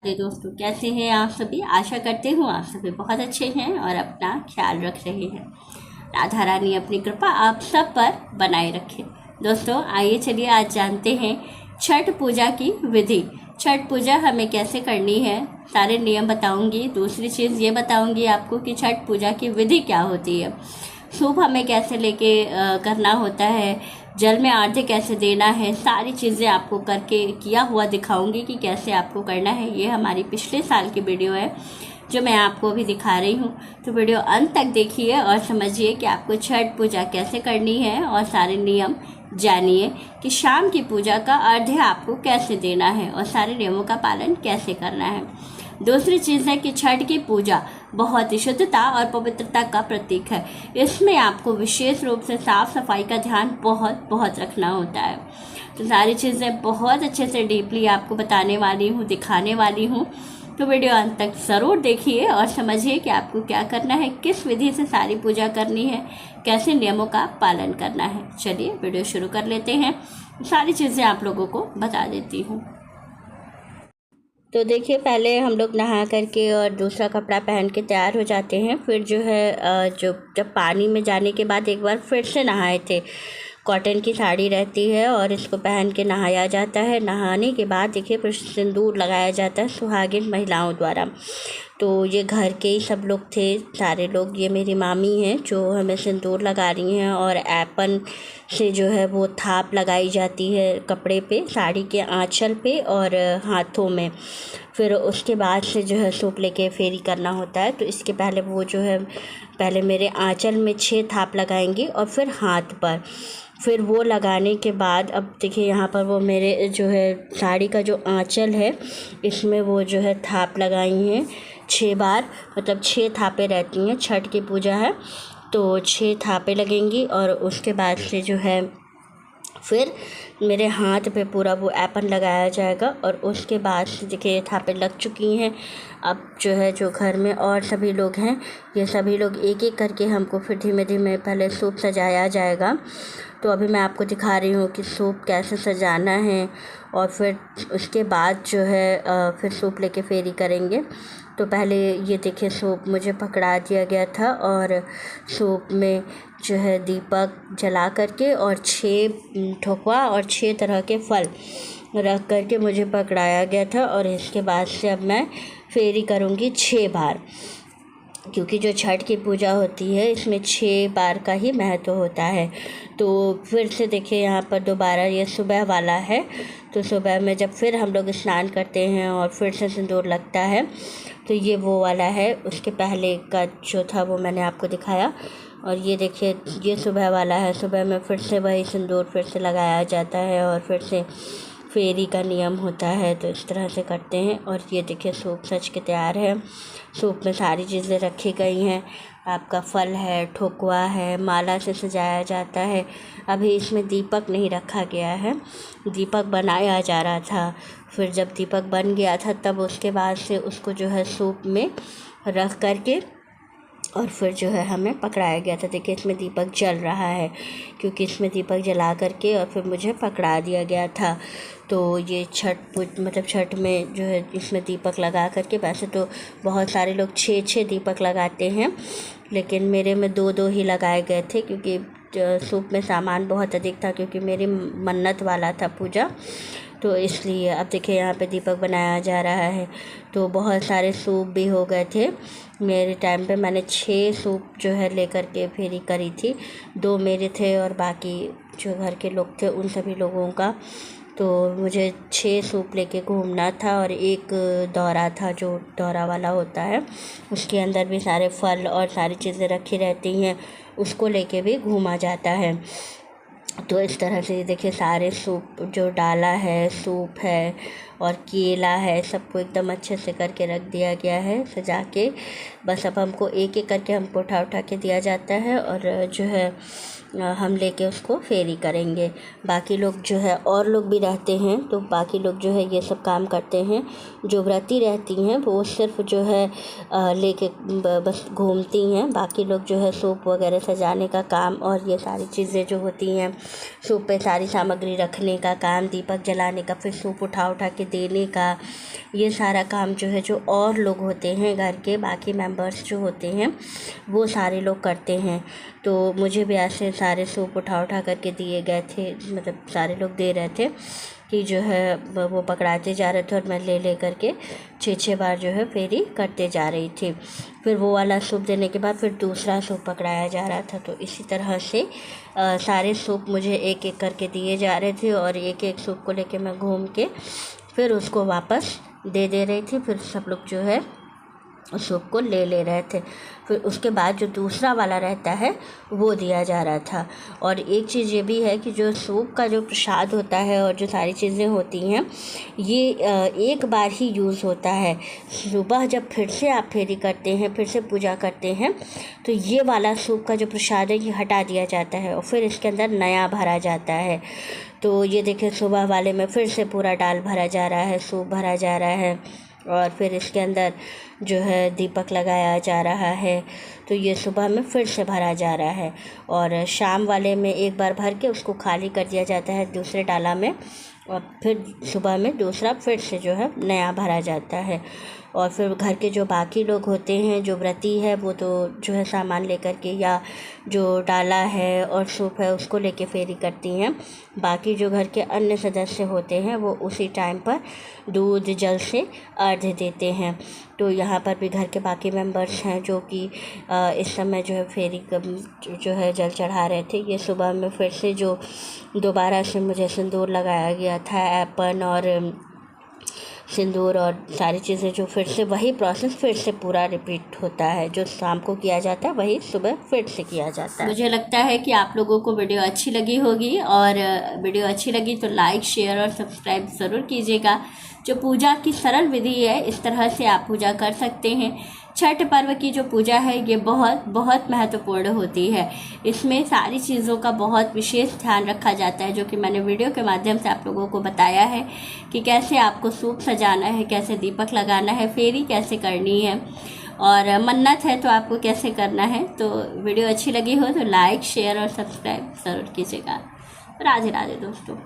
अरे दोस्तों, कैसे हैं आप सभी। आशा करते हूँ आप सभी बहुत अच्छे हैं और अपना ख्याल रख रहे हैं। राधा रानी अपनी कृपा आप सब पर बनाए रखे। दोस्तों आइए चलिए आज जानते हैं छठ पूजा की विधि। छठ पूजा हमें कैसे करनी है, सारे नियम बताऊंगी। दूसरी चीज़ ये बताऊंगी आपको कि छठ पूजा की विधि क्या होती है, सूप हमें कैसे लेके करना होता है, जल में आरती कैसे देना है। सारी चीज़ें आपको करके किया हुआ दिखाऊंगी कि कैसे आपको करना है। ये हमारी पिछले साल की वीडियो है जो मैं आपको अभी दिखा रही हूँ। तो वीडियो अंत तक देखिए और समझिए कि आपको छठ पूजा कैसे करनी है और सारे नियम जानिए कि शाम की पूजा का अर्घ्य आपको कैसे देना है और सारे नियमों का पालन कैसे करना है। दूसरी चीज़ है कि छठ की पूजा बहुत ही शुद्धता और पवित्रता का प्रतीक है। इसमें आपको विशेष रूप से साफ सफाई का ध्यान बहुत बहुत रखना होता है। तो सारी चीज़ें बहुत अच्छे से डीपली आपको बताने वाली हूँ, दिखाने वाली हूँ। तो वीडियो अंत तक ज़रूर देखिए और समझिए कि आपको क्या करना है, किस विधि से सारी पूजा करनी है, कैसे नियमों का पालन करना है। चलिए वीडियो शुरू कर लेते हैं। सारी चीज़ें आप लोगों को बता देती हूँ। तो देखिए, पहले हम लोग नहा करके और दूसरा कपड़ा पहन के तैयार हो जाते हैं। फिर जो है जब पानी में जाने के बाद एक बार फिर से नहाए थे। कॉटन की साड़ी रहती है और इसको पहन के नहाया जाता है। नहाने के बाद देखिए फिर सिंदूर लगाया जाता है सुहागिन महिलाओं द्वारा। तो ये घर के ही सब लोग थे, सारे लोग। ये मेरी मामी हैं जो हमें सिंदूर लगा रही हैं और ऐपन से जो है वो थाप लगाई जाती है कपड़े पे, साड़ी के आंचल पे और हाथों में। फिर उसके बाद से जो है सूप लेके फेरी करना होता है। तो इसके पहले वो जो है पहले मेरे आंचल में 6 थाप लगाएंगी और फिर हाथ पर। फिर वो लगाने के बाद अब देखिए यहाँ पर वो मेरे जो है साड़ी का जो आंचल है इसमें वो जो है थाप लगाई हैं 6 बार, मतलब 6 थापें रहती हैं। छठ की पूजा है तो 6 थापें लगेंगी और उसके बाद से जो है फिर मेरे हाथ पे पूरा वो ऐपन लगाया जाएगा। और उसके बाद से देखिए थापें लग चुकी हैं। अब जो है जो घर में और सभी लोग हैं, ये सभी लोग एक एक करके हमको फिर धीमे धीमे पहले सूप सजाया जाएगा। तो अभी मैं आपको दिखा रही हूँ कि सूप कैसे सजाना है और फिर उसके बाद जो है फिर सूप लेके फेरी करेंगे। तो पहले ये देखिए सूप मुझे पकड़ा दिया गया था और सूप में जो है दीपक जला करके और 6 ठोकवा और 6 तरह के फल रख करके मुझे पकड़ाया गया था। और इसके बाद से अब मैं फेरी करूँगी 6 बार, क्योंकि जो छठ की पूजा होती है इसमें 6 बार का ही महत्व होता है। तो फिर से देखिए यहाँ पर दोबारा ये सुबह वाला है। तो सुबह में जब फिर हम लोग स्नान करते हैं और फिर से सिंदूर लगता है, तो ये वो वाला है। उसके पहले का जो था वो मैंने आपको दिखाया। और ये देखिए ये सुबह वाला है। सुबह में फिर से वही सिंदूर फिर से लगाया जाता है और फिर से फेरी का नियम होता है। तो इस तरह से करते हैं। और ये देखिए सूप सज के तैयार है। सूप में सारी चीज़ें रखी गई हैं। आपका फल है, ठोकवा है, माला से सजाया जाता है। अभी इसमें दीपक नहीं रखा गया है, दीपक बनाया जा रहा था। फिर जब दीपक बन गया था तब उसके बाद से उसको जो है सूप में रख करके और फिर जो है हमें पकड़ाया गया था। देखिए इसमें दीपक जल रहा है, क्योंकि इसमें दीपक जला करके और फिर मुझे पकड़ा दिया गया था। तो ये मतलब छठ में जो है इसमें दीपक लगा करके, वैसे तो बहुत सारे लोग 6 दीपक लगाते हैं, लेकिन मेरे में 2 ही लगाए गए थे क्योंकि सूप में सामान बहुत अधिक था, क्योंकि मेरी मन्नत वाला था पूजा। तो इसलिए अब देखिए यहाँ पे दीपक बनाया जा रहा है। तो बहुत सारे सूप भी हो गए थे मेरे टाइम पे। मैंने 6 सूप जो है लेकर के फेरी करी थी। 2 मेरे थे और बाकी जो घर के लोग थे उन सभी लोगों का। तो मुझे 6 सूप लेके घूमना था और एक दौरा था जो दौरा वाला होता है, उसके अंदर भी सारे फल और सारी चीज़ें रखी रहती हैं, उसको लेके भी घूमा जाता है। तो इस तरह से देखिए सारे सूप जो डाला है, सूप है और केला है, सबको एकदम अच्छे से करके रख दिया गया है सजा के। बस अब हमको एक एक करके हमको उठा के दिया जाता है और जो है हम लेके उसको फेरी करेंगे। बाकी लोग जो है और लोग भी रहते हैं, तो बाकी लोग जो है ये सब काम करते हैं। जो व्रती रहती हैं वो सिर्फ जो है लेके बस घूमती हैं। बाकी लोग जो है सूप वगैरह सजाने का काम और ये सारी चीज़ें जो होती हैं, सूप पे सारी सामग्री रखने का काम, दीपक जलाने का, फिर सूप उठा के देने का, ये सारा काम जो है जो और लोग होते हैं घर के बाकी मेंबर्स जो होते हैं वो सारे लोग करते हैं। तो मुझे भी ऐसे सारे सूप उठा करके दिए गए थे, मतलब सारे लोग दे रहे थे कि जो है वो पकड़ाते जा रहे थे और मैं ले करके 6 बार जो है फेरी करते जा रही थी। फिर वो वाला सूप देने के बाद फिर दूसरा सूप पकड़ाया जा रहा था। तो इसी तरह से सारे सूप मुझे एक एक करके दिए जा रहे थे और एक एक सूप को लेके मैं घूम के फिर उसको वापस दे रही थी। फिर सब लोग जो है उस सूप को ले रहे थे। फिर उसके बाद जो दूसरा वाला रहता है वो दिया जा रहा था। और एक चीज़ ये भी है कि जो सूप का जो प्रसाद होता है और जो सारी चीज़ें होती हैं ये एक बार ही यूज़ होता है। सुबह जब फिर से आप फेरी करते हैं, फिर से पूजा करते हैं, तो ये वाला सूप का जो प्रसाद है ये हटा दिया जाता है और फिर इसके अंदर नया भरा जाता है। तो ये देखिए सुबह वाले में फिर से पूरा डाल भरा जा रहा है, सूप भरा जा रहा है और फिर इसके अंदर जो है दीपक लगाया जा रहा है। तो ये सुबह में फिर से भरा जा रहा है और शाम वाले में एक बार भर के उसको खाली कर दिया जाता है दूसरे डाला में और फिर सुबह में दूसरा फिर से जो है नया भरा जाता है। और फिर घर के जो बाकी लोग होते हैं जो व्रती है वो तो जो है सामान लेकर के या जो डाला है और सूप है उसको लेके फेरी करती हैं। बाकी जो घर के अन्य सदस्य होते हैं वो उसी टाइम पर दूध जल से अर्घ्य देते हैं। तो यहाँ पर भी घर के बाकी मेंबर्स हैं जो कि इस समय जो है फेरी जो है जल चढ़ा रहे थे। ये सुबह में फिर से जो दोबारा से मुझे सिंदूर लगाया गया था, एपन और सिंदूर और सारी चीज़ें, जो फिर से वही प्रोसेस फिर से पूरा रिपीट होता है। जो शाम को किया जाता है वही सुबह फिर से किया जाता है। मुझे लगता है कि आप लोगों को वीडियो अच्छी लगी होगी और वीडियो अच्छी लगी तो लाइक, शेयर और सब्सक्राइब ज़रूर कीजिएगा। जो पूजा की सरल विधि है इस तरह से आप पूजा कर सकते हैं। छठ पर्व की जो पूजा है ये बहुत बहुत महत्वपूर्ण होती है। इसमें सारी चीज़ों का बहुत विशेष ध्यान रखा जाता है, जो कि मैंने वीडियो के माध्यम से आप लोगों को बताया है कि कैसे आपको सूप सजाना है, कैसे दीपक लगाना है, फेरी कैसे करनी है और मन्नत है तो आपको कैसे करना है। तो वीडियो अच्छी लगी हो तो लाइक, शेयर और सब्सक्राइब ज़रूर कीजिएगा। राधे राधे दोस्तों।